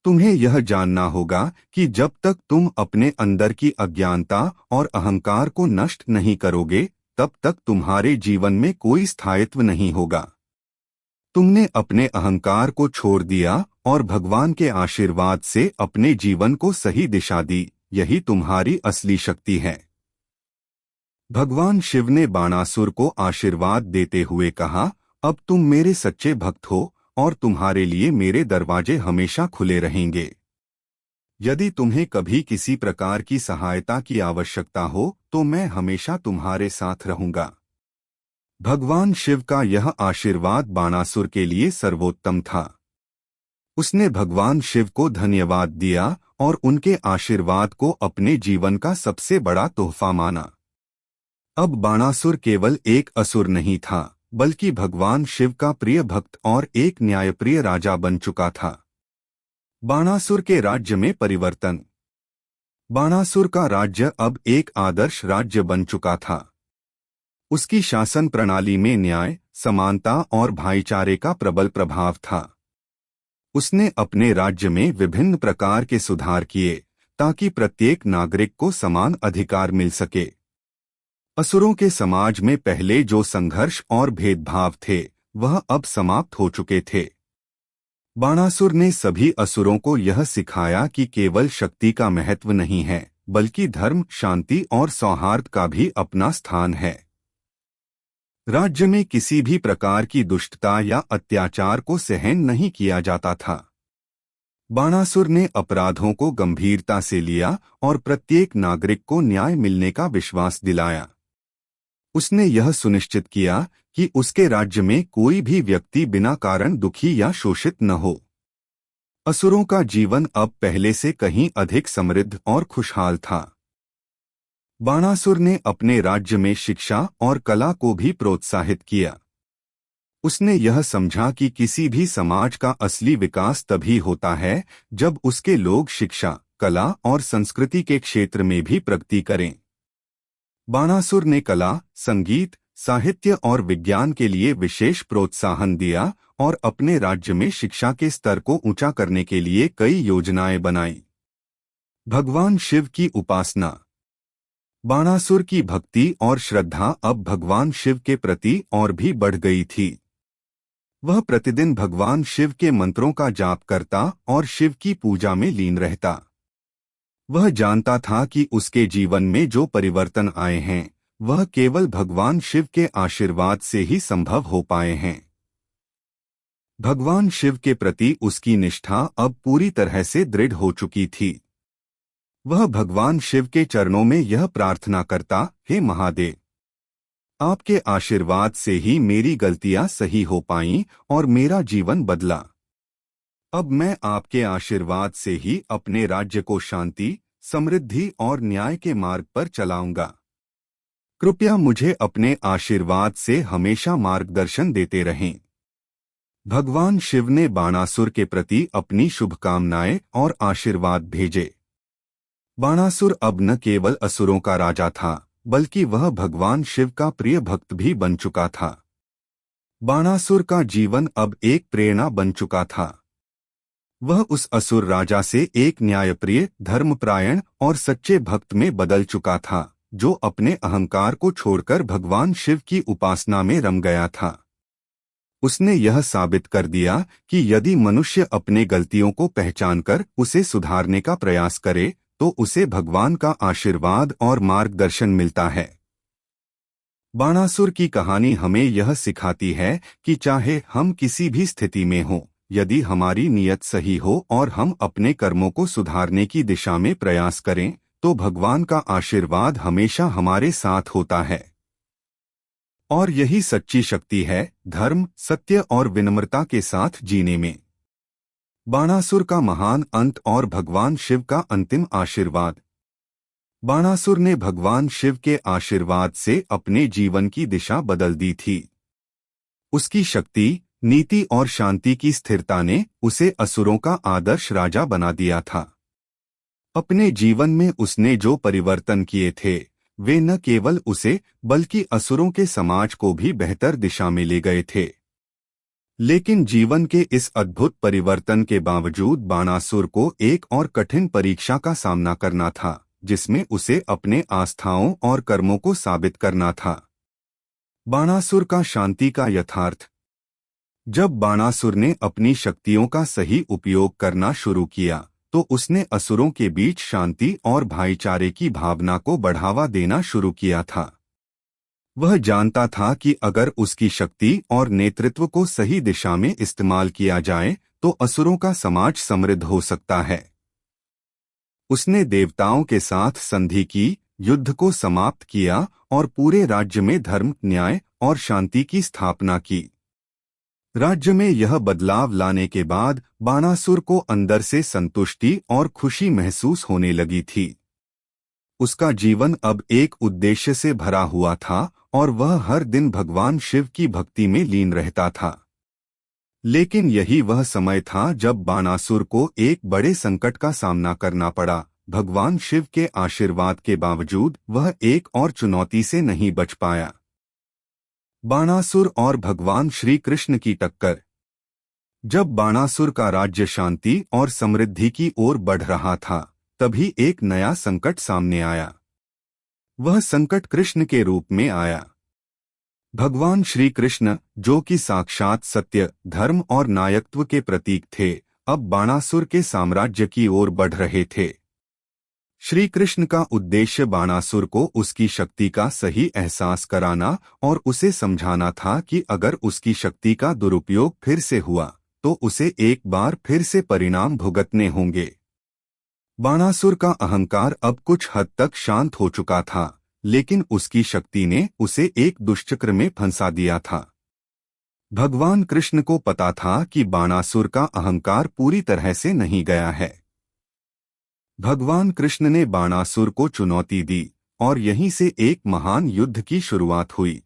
तुम्हें यह जानना होगा कि जब तक तुम अपने अंदर की अज्ञानता और अहंकार को नष्ट नहीं करोगे, तब तक तुम्हारे जीवन में कोई स्थायित्व नहीं होगा। तुमने अपने अहंकार को छोड़ दिया और भगवान के आशीर्वाद से अपने जीवन को सही दिशा दी। यही तुम्हारी असली शक्ति है। भगवान शिव ने बाणासुर को आशीर्वाद देते हुए कहा, अब तुम मेरे सच्चे भक्त हो और तुम्हारे लिए मेरे दरवाजे हमेशा खुले रहेंगे। यदि तुम्हें कभी किसी प्रकार की सहायता की आवश्यकता हो तो मैं हमेशा तुम्हारे साथ रहूंगा। भगवान शिव का यह आशीर्वाद बाणासुर के लिए सर्वोत्तम था। उसने भगवान शिव को धन्यवाद दिया और उनके आशीर्वाद को अपने जीवन का सबसे बड़ा तोहफा माना। अब बाणासुर केवल एक असुर नहीं था, बल्कि भगवान शिव का प्रिय भक्त और एक न्यायप्रिय राजा बन चुका था। बाणासुर के राज्य में परिवर्तन। बाणासुर का राज्य अब एक आदर्श राज्य बन चुका था। उसकी शासन प्रणाली में न्याय, समानता और भाईचारे का प्रबल प्रभाव था। उसने अपने राज्य में विभिन्न प्रकार के सुधार किए ताकि प्रत्येक नागरिक को समान अधिकार मिल सके। असुरों के समाज में पहले जो संघर्ष और भेदभाव थे, वह अब समाप्त हो चुके थे। बाणासुर ने सभी असुरों को यह सिखाया कि केवल शक्ति का महत्व नहीं है, बल्कि धर्म, शांति और सौहार्द का भी अपना स्थान है। राज्य में किसी भी प्रकार की दुष्टता या अत्याचार को सहन नहीं किया जाता था। बाणासुर ने अपराधों को गंभीरता से लिया और प्रत्येक नागरिक को न्याय मिलने का विश्वास दिलाया। उसने यह सुनिश्चित किया कि उसके राज्य में कोई भी व्यक्ति बिना कारण दुखी या शोषित न हो। असुरों का जीवन अब पहले से कहीं अधिक समृद्ध और खुशहाल था। बाणासुर ने अपने राज्य में शिक्षा और कला को भी प्रोत्साहित किया। उसने यह समझा कि किसी भी समाज का असली विकास तभी होता है जब उसके लोग शिक्षा, कला और संस्कृति के क्षेत्र में भी प्रगति करें। बाणासुर ने कला, संगीत, साहित्य और विज्ञान के लिए विशेष प्रोत्साहन दिया और अपने राज्य में शिक्षा के स्तर को ऊंचा करने के लिए कई योजनाएं बनाई। भगवान शिव की उपासना। बाणासुर की भक्ति और श्रद्धा अब भगवान शिव के प्रति और भी बढ़ गई थी। वह प्रतिदिन भगवान शिव के मंत्रों का जाप करता और शिव की पूजा में लीन रहता। वह जानता था कि उसके जीवन में जो परिवर्तन आए हैं, वह केवल भगवान शिव के आशीर्वाद से ही संभव हो पाए हैं। भगवान शिव के प्रति उसकी निष्ठा अब पूरी तरह से दृढ़ हो चुकी थी। वह भगवान शिव के चरणों में यह प्रार्थना करता, हे महादेव, आपके आशीर्वाद से ही मेरी गलतियां सही हो पाईं और मेरा जीवन बदला। अब मैं आपके आशीर्वाद से ही अपने राज्य को शांति, समृद्धि और न्याय के मार्ग पर चलाऊंगा। कृपया मुझे अपने आशीर्वाद से हमेशा मार्गदर्शन देते रहें। भगवान शिव ने बाणासुर के प्रति अपनी शुभकामनाएं और आशीर्वाद भेजे। बाणासुर अब न केवल असुरों का राजा था, बल्कि वह भगवान शिव का प्रिय भक्त भी बन चुका था। बाणासुर का जीवन अब एक प्रेरणा बन चुका था। वह उस असुर राजा से एक न्यायप्रिय, धर्मपरायण और सच्चे भक्त में बदल चुका था, जो अपने अहंकार को छोड़कर भगवान शिव की उपासना में रम गया था। उसने यह साबित कर दिया कि यदि मनुष्य अपने गलतियों को पहचानकर उसे सुधारने का प्रयास करे, तो उसे भगवान का आशीर्वाद और मार्गदर्शन मिलता है। बाणासुर की कहानी हमें यह सिखाती है कि चाहे हम किसी भी स्थिति में हों, यदि हमारी नीयत सही हो और हम अपने कर्मों को सुधारने की दिशा में प्रयास करें, तो भगवान का आशीर्वाद हमेशा हमारे साथ होता है। और यही सच्ची शक्ति है, धर्म, सत्य और विनम्रता के साथ जीने में। बाणासुर का महान अंत और भगवान शिव का अंतिम आशीर्वाद। बाणासुर ने भगवान शिव के आशीर्वाद से अपने जीवन की दिशा बदल दी थी। उसकी शक्ति, नीति और शांति की स्थिरता ने उसे असुरों का आदर्श राजा बना दिया था। अपने जीवन में उसने जो परिवर्तन किए थे, वे न केवल उसे बल्कि असुरों के समाज को भी बेहतर दिशा में ले गए थे। लेकिन जीवन के इस अद्भुत परिवर्तन के बावजूद बाणासुर को एक और कठिन परीक्षा का सामना करना था, जिसमें उसे अपने आस्थाओं और कर्मों को साबित करना था। बाणासुर का शांति का यथार्थ। जब बाणासुर ने अपनी शक्तियों का सही उपयोग करना शुरू किया, तो उसने असुरों के बीच शांति और भाईचारे की भावना को बढ़ावा देना शुरू किया था। वह जानता था कि अगर उसकी शक्ति और नेतृत्व को सही दिशा में इस्तेमाल किया जाए, तो असुरों का समाज समृद्ध हो सकता है। उसने देवताओं के साथ संधि की, युद्ध को समाप्त किया और पूरे राज्य में धर्म, न्याय और शांति की स्थापना की। राज्य में यह बदलाव लाने के बाद बाणासुर को अंदर से संतुष्टि और खुशी महसूस होने लगी थी। उसका जीवन अब एक उद्देश्य से भरा हुआ था और वह हर दिन भगवान शिव की भक्ति में लीन रहता था। लेकिन यही वह समय था जब बाणासुर को एक बड़े संकट का सामना करना पड़ा। भगवान शिव के आशीर्वाद के बावजूद वह एक और चुनौती से नहीं बच पाया। बाणासुर और भगवान श्री कृष्ण की टक्कर। जब बाणासुर का राज्य शांति और समृद्धि की ओर बढ़ रहा था, तभी एक नया संकट सामने आया। वह संकट कृष्ण के रूप में आया। भगवान श्री कृष्ण, जो कि साक्षात सत्य, धर्म और नायकत्व के प्रतीक थे, अब बाणासुर के साम्राज्य की ओर बढ़ रहे थे। श्री कृष्ण का उद्देश्य बाणासुर को उसकी शक्ति का सही एहसास कराना और उसे समझाना था कि अगर उसकी शक्ति का दुरुपयोग फिर से हुआ, तो उसे एक बार फिर से परिणाम भुगतने होंगे। बाणासुर का अहंकार अब कुछ हद तक शांत हो चुका था, लेकिन उसकी शक्ति ने उसे एक दुष्चक्र में फंसा दिया था। भगवान कृष्ण को पता था कि बाणासुर का अहंकार पूरी तरह से नहीं गया है। भगवान कृष्ण ने बाणासुर को चुनौती दी और यहीं से एक महान युद्ध की शुरुआत हुई।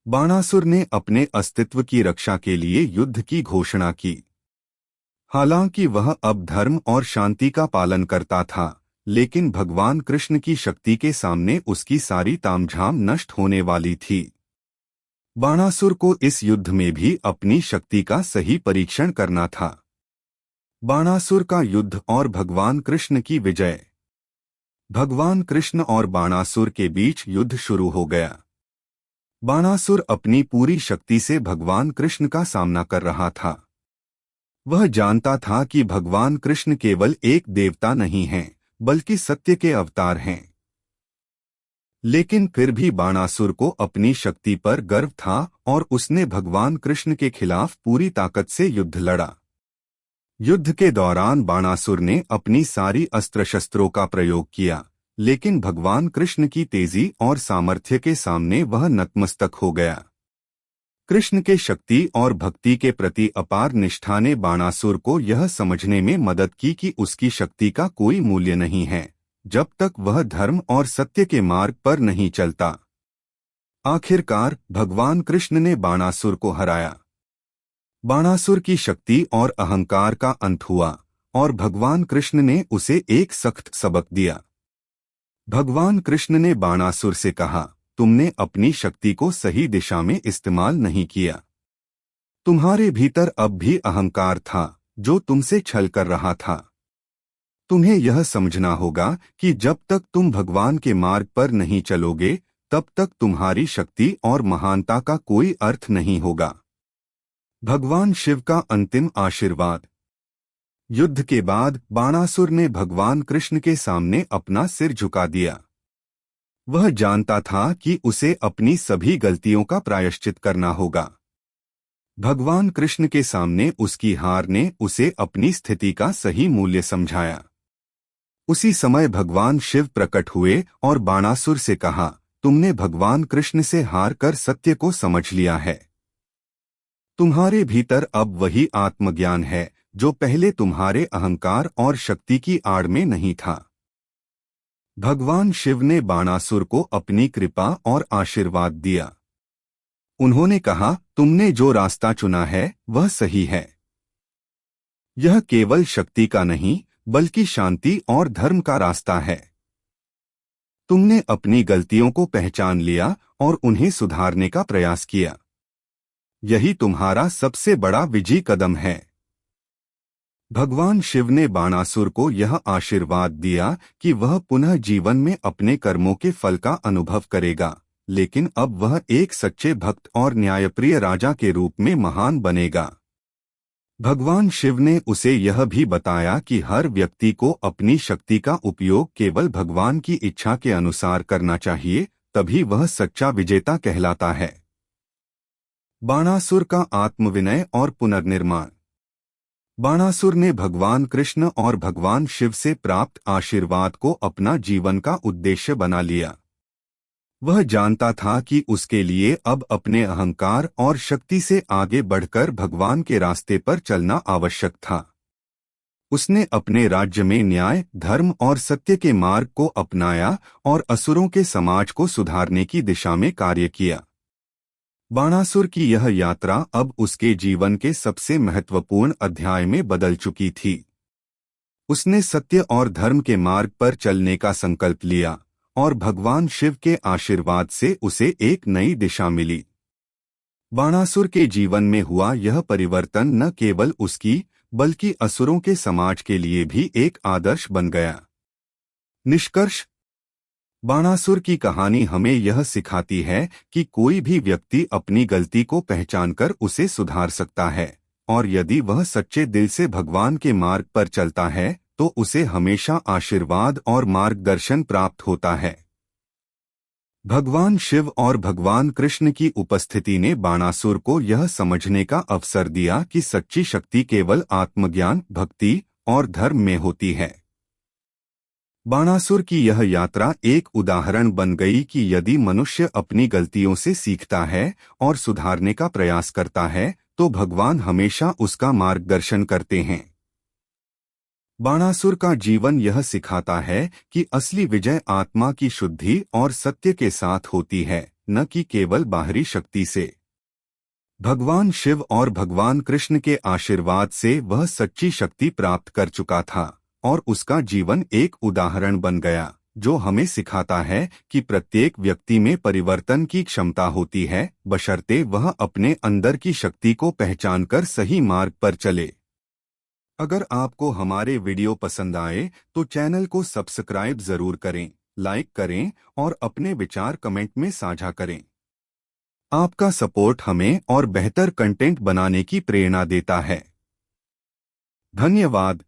बाणासुर ने अपने अस्तित्व की रक्षा के लिए युद्ध की घोषणा की। हालांकि वह अब धर्म और शांति का पालन करता था, लेकिन भगवान कृष्ण की शक्ति के सामने उसकी सारी तामझाम नष्ट होने वाली थी। बाणासुर को इस युद्ध में भी अपनी शक्ति का सही परीक्षण करना था। बाणासुर का युद्ध और भगवान कृष्ण की विजय। भगवान कृष्ण और बाणासुर के बीच युद्ध शुरू हो गया। बाणासुर अपनी पूरी शक्ति से भगवान कृष्ण का सामना कर रहा था। वह जानता था कि भगवान कृष्ण केवल एक देवता नहीं हैं, बल्कि सत्य के अवतार हैं। लेकिन फिर भी बाणासुर को अपनी शक्ति पर गर्व था और उसने भगवान कृष्ण के खिलाफ पूरी ताकत से युद्ध लड़ा। युद्ध के दौरान बाणासुर ने अपनी सारी अस्त्र शस्त्रों का प्रयोग किया, लेकिन भगवान कृष्ण की तेजी और सामर्थ्य के सामने वह नतमस्तक हो गया। कृष्ण के शक्ति और भक्ति के प्रति अपार निष्ठा ने बाणासुर को यह समझने में मदद की कि उसकी शक्ति का कोई मूल्य नहीं है जब तक वह धर्म और सत्य के मार्ग पर नहीं चलता। आखिरकार भगवान कृष्ण ने बाणासुर को हराया। बाणासुर की शक्ति और अहंकार का अंत हुआ और भगवान कृष्ण ने उसे एक सख्त सबक दिया। भगवान कृष्ण ने बाणासुर से कहा, तुमने अपनी शक्ति को सही दिशा में इस्तेमाल नहीं किया। तुम्हारे भीतर अब भी अहंकार था जो तुमसे छल कर रहा था। तुम्हें यह समझना होगा कि जब तक तुम भगवान के मार्ग पर नहीं चलोगे तब तक तुम्हारी शक्ति और महानता का कोई अर्थ नहीं होगा। भगवान शिव का अंतिम आशीर्वाद। युद्ध के बाद बाणासुर ने भगवान कृष्ण के सामने अपना सिर झुका दिया। वह जानता था कि उसे अपनी सभी गलतियों का प्रायश्चित करना होगा। भगवान कृष्ण के सामने उसकी हार ने उसे अपनी स्थिति का सही मूल्य समझाया। उसी समय भगवान शिव प्रकट हुए और बाणासुर से कहा, तुमने भगवान कृष्ण से हार कर सत्य को समझ लिया है। तुम्हारे भीतर अब वही आत्मज्ञान है जो पहले तुम्हारे अहंकार और शक्ति की आड़ में नहीं था। भगवान शिव ने बाणासुर को अपनी कृपा और आशीर्वाद दिया। उन्होंने कहा, तुमने जो रास्ता चुना है वह सही है। यह केवल शक्ति का नहीं बल्कि शांति और धर्म का रास्ता है। तुमने अपनी गलतियों को पहचान लिया और उन्हें सुधारने का प्रयास किया। यही तुम्हारा सबसे बड़ा विजयी कदम है। भगवान शिव ने बाणासुर को यह आशीर्वाद दिया कि वह पुनः जीवन में अपने कर्मों के फल का अनुभव करेगा, लेकिन अब वह एक सच्चे भक्त और न्यायप्रिय राजा के रूप में महान बनेगा। भगवान शिव ने उसे यह भी बताया कि हर व्यक्ति को अपनी शक्ति का उपयोग केवल भगवान की इच्छा के अनुसार करना चाहिए, तभी वह सच्चा विजेता कहलाता है। बाणासुर का आत्मविनय और पुनर्निर्माण। बाणासुर ने भगवान कृष्ण और भगवान शिव से प्राप्त आशीर्वाद को अपना जीवन का उद्देश्य बना लिया। वह जानता था कि उसके लिए अब अपने अहंकार और शक्ति से आगे बढ़कर भगवान के रास्ते पर चलना आवश्यक था। उसने अपने राज्य में न्याय, धर्म और सत्य के मार्ग को अपनाया और असुरों के समाज को सुधारने की दिशा में कार्य किया। बाणासुर की यह यात्रा अब उसके जीवन के सबसे महत्वपूर्ण अध्याय में बदल चुकी थी। उसने सत्य और धर्म के मार्ग पर चलने का संकल्प लिया और भगवान शिव के आशीर्वाद से उसे एक नई दिशा मिली। बाणासुर के जीवन में हुआ यह परिवर्तन न केवल उसकी बल्कि असुरों के समाज के लिए भी एक आदर्श बन गया। निष्कर्ष। बाणासुर की कहानी हमें यह सिखाती है कि कोई भी व्यक्ति अपनी गलती को पहचानकर उसे सुधार सकता है, और यदि वह सच्चे दिल से भगवान के मार्ग पर चलता है तो उसे हमेशा आशीर्वाद और मार्गदर्शन प्राप्त होता है। भगवान शिव और भगवान कृष्ण की उपस्थिति ने बाणासुर को यह समझने का अवसर दिया कि सच्ची शक्ति केवल आत्मज्ञान, भक्ति और धर्म में होती है। बाणासुर की यह यात्रा एक उदाहरण बन गई कि यदि मनुष्य अपनी गलतियों से सीखता है और सुधारने का प्रयास करता है तो भगवान हमेशा उसका मार्गदर्शन करते हैं। बाणासुर का जीवन यह सिखाता है कि असली विजय आत्मा की शुद्धि और सत्य के साथ होती है, न कि केवल बाहरी शक्ति से। भगवान शिव और भगवान कृष्ण के आशीर्वाद से वह सच्ची शक्ति प्राप्त कर चुका था और उसका जीवन एक उदाहरण बन गया जो हमें सिखाता है कि प्रत्येक व्यक्ति में परिवर्तन की क्षमता होती है, बशर्ते वह अपने अंदर की शक्ति को पहचानकर सही मार्ग पर चले। अगर आपको हमारे वीडियो पसंद आए तो चैनल को सब्सक्राइब जरूर करें, लाइक करें और अपने विचार कमेंट में साझा करें। आपका सपोर्ट हमें और बेहतर कंटेंट बनाने की प्रेरणा देता है। धन्यवाद।